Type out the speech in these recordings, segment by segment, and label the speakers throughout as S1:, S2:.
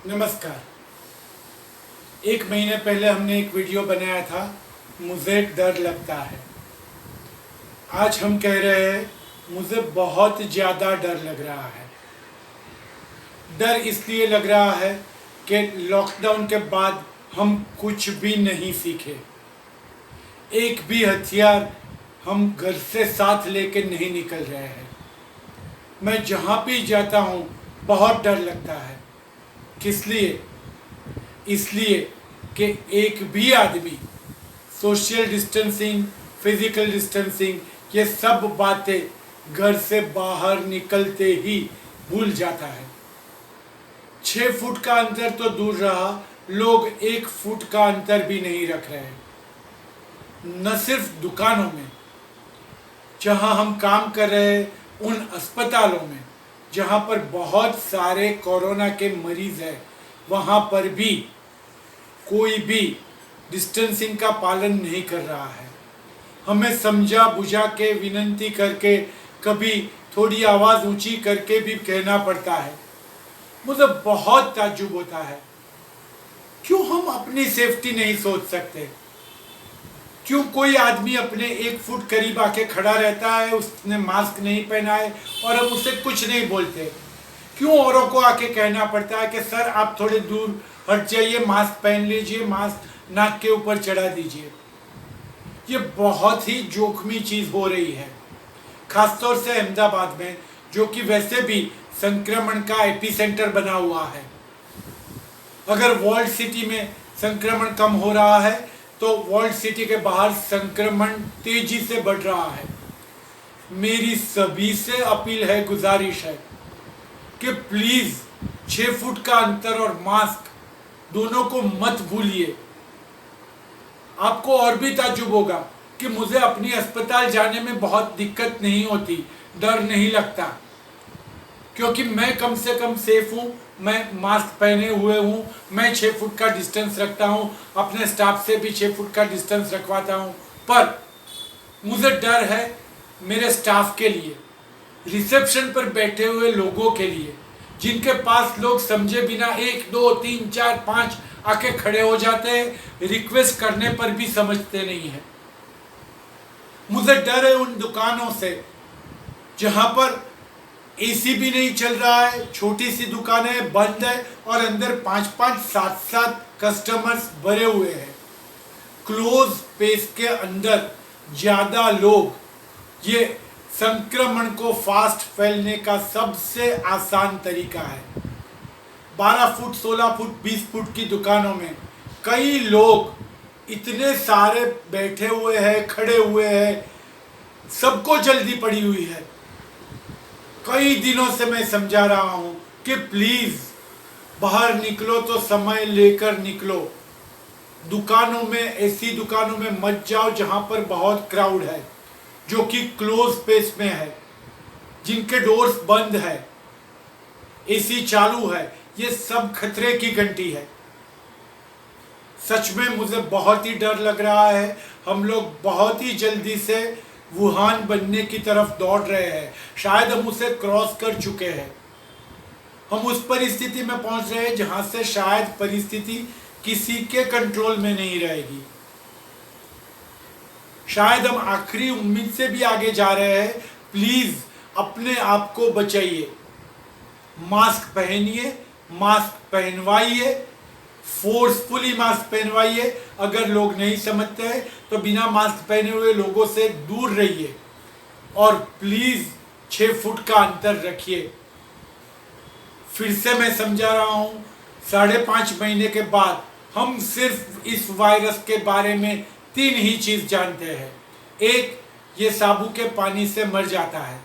S1: नमस्कार। एक महीने पहले हमने एक वीडियो बनाया था, मुझे डर लगता है। आज हम कह रहे हैं, मुझे बहुत ज़्यादा डर लग रहा है। डर इसलिए लग रहा है कि लॉकडाउन के बाद हम कुछ भी नहीं सीखे। एक भी हथियार हम घर से साथ लेके नहीं निकल रहे हैं। मैं जहाँ भी जाता हूँ बहुत डर लगता है। किस लिए? इसलिए कि एक भी आदमी सोशल डिस्टेंसिंग, फिजिकल डिस्टेंसिंग, ये सब बातें घर से बाहर निकलते ही भूल जाता है। 6 फुट का अंतर तो दूर रहा, लोग 1 फुट का अंतर भी नहीं रख रहे हैं। न सिर्फ दुकानों में जहां हम काम कर रहे हैं, उन अस्पतालों में जहां पर बहुत सारे कोरोना के मरीज हैं, वहां पर भी कोई भी डिस्टेंसिंग का पालन नहीं कर रहा है। हमें समझा बुझा के, विनती करके, कभी थोड़ी आवाज़ ऊंची करके भी कहना पड़ता है। मुझे बहुत ताज्जुब होता है, क्यों हम अपनी सेफ्टी नहीं सोच सकते? क्यों कोई आदमी अपने 1 फुट करीब आके खड़ा रहता है, उसने मास्क नहीं पहना है और हम उससे कुछ नहीं बोलते? क्यों औरों को आके कहना पड़ता है कि सर आप थोड़े दूर हट जाइए, मास्क पहन लीजिए, मास्क नाक के ऊपर चढ़ा दीजिए? ये बहुत ही जोखिमी चीज़ हो रही है, खासतौर से अहमदाबाद में, जो कि वैसे भी संक्रमण का एपिसेंटर बना हुआ है। अगर वर्ल्ड सिटी में संक्रमण कम हो रहा है तो वर्ल्ड सिटी के बाहर संक्रमण तेजी से बढ़ रहा है। मेरी सभी से अपील है, गुजारिश है कि प्लीज 6 फुट का अंतर और मास्क दोनों को मत भूलिए। आपको और भी ताज्जुब होगा कि मुझे अपनी अस्पताल जाने में बहुत दिक्कत नहीं होती, डर नहीं लगता, क्योंकि मैं कम से कम सेफ हूँ। मैं मास्क पहने हुए हूँ, मैं 6 फुट का डिस्टेंस रखता हूँ, अपने स्टाफ से भी 6 फुट का डिस्टेंस रखवाता हूँ। पर मुझे डर है मेरे स्टाफ के लिए, रिसेप्शन पर बैठे हुए लोगों के लिए, जिनके पास लोग समझे बिना 1 2 3 4 5 आके खड़े हो जाते हैं, रिक्वेस्ट करने पर भी समझते नहीं है। मुझे डर है उन दुकानों से जहां पर एसी भी नहीं चल रहा है, छोटी सी दुकानें बंद है और अंदर 5-5 7-7 कस्टमर्स भरे हुए हैं। क्लोज स्पेस के अंदर ज्यादा लोग, ये संक्रमण को फास्ट फैलने का सबसे आसान तरीका है। 12 फुट, 16 फुट, 20 फुट की दुकानों में कई लोग इतने सारे बैठे हुए हैं, खड़े हुए हैं, सबको जल्दी पड़ी हुई है। कई दिनों से मैं समझा रहा हूं कि प्लीज बाहर निकलो तो समय लेकर निकलो। दुकानों में, ऐसी दुकानों में मत जाओ जहां पर बहुत क्राउड है, जो कि क्लोज स्पेस में है, जिनके डोर्स बंद है, एसी चालू है। ये सब खतरे की घंटी है। सच में मुझे बहुत ही डर लग रहा है। हम लोग बहुत ही जल्दी से वुहान बनने की तरफ दौड़ रहे हैं। शायद हम उसे क्रॉस कर चुके हैं। हम उस परिस्थिति में पहुंच रहे हैं जहां से शायद परिस्थिति किसी के कंट्रोल में नहीं रहेगी। शायद हम आखिरी उम्मीद से भी आगे जा रहे हैं। प्लीज अपने आप को बचाइए, मास्क पहनिए, मास्क पहनवाइए, फोर्सफुली मास्क पहनवाइए। अगर लोग नहीं समझते हैं तो बिना मास्क पहने हुए लोगों से दूर रहिए और प्लीज 6 फुट का अंतर रखिए। फिर से मैं समझा रहा हूं, 5.5 महीने के बाद हम सिर्फ इस वायरस के बारे में 3 ही चीज जानते हैं। 1, ये साबु के पानी से मर जाता है।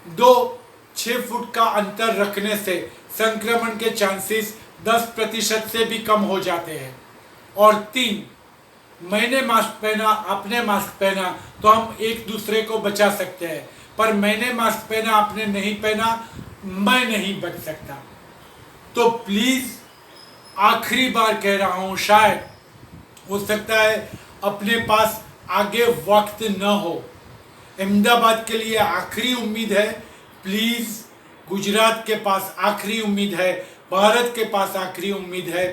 S1: 2, 6 फुट का अंतर रखने से संक्रमण के चांसेस 10% से भी कम हो जाते हैं। और 3, मैंने मास्क पहना, आपने मास्क पहना तो हम एक दूसरे को बचा सकते हैं, पर मैंने मास्क पहना, आपने नहीं पहना, मैं नहीं बच सकता। तो प्लीज आखिरी बार कह रहा हूं, शायद हो सकता है अपने पास आगे वक्त न हो। अहमदाबाद के लिए आखिरी उम्मीद है। प्लीज गुजरात के पास आखिरी उम्मीद है, भारत के पास आखिरी उम्मीद है।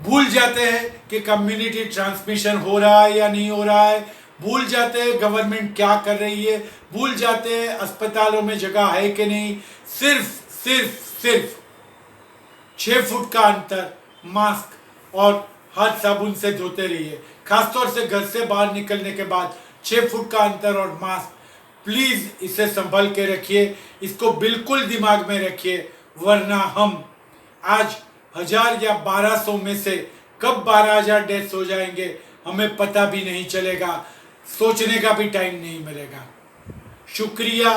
S1: भूल जाते हैं कि कम्युनिटी ट्रांसमिशन हो रहा है या नहीं हो रहा है, भूल जाते हैं गवर्नमेंट क्या कर रही है, भूल जाते हैं अस्पतालों में जगह है कि नहीं। सिर्फ 6 फुट का अंतर, मास्क और हाथ साबुन से धोते रहिए। खासतौर से घर से बाहर निकलने के बाद 6 फुट का अंतर और मास्क, प्लीज़ इसे संभल के रखिए, इसको बिल्कुल दिमाग में रखिए, वरना हम आज 1000 या 1200 में से कब 12,000 डेथ्स हो जाएंगे हमें पता भी नहीं चलेगा, सोचने का भी टाइम नहीं मिलेगा। शुक्रिया,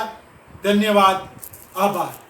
S1: धन्यवाद, आभार।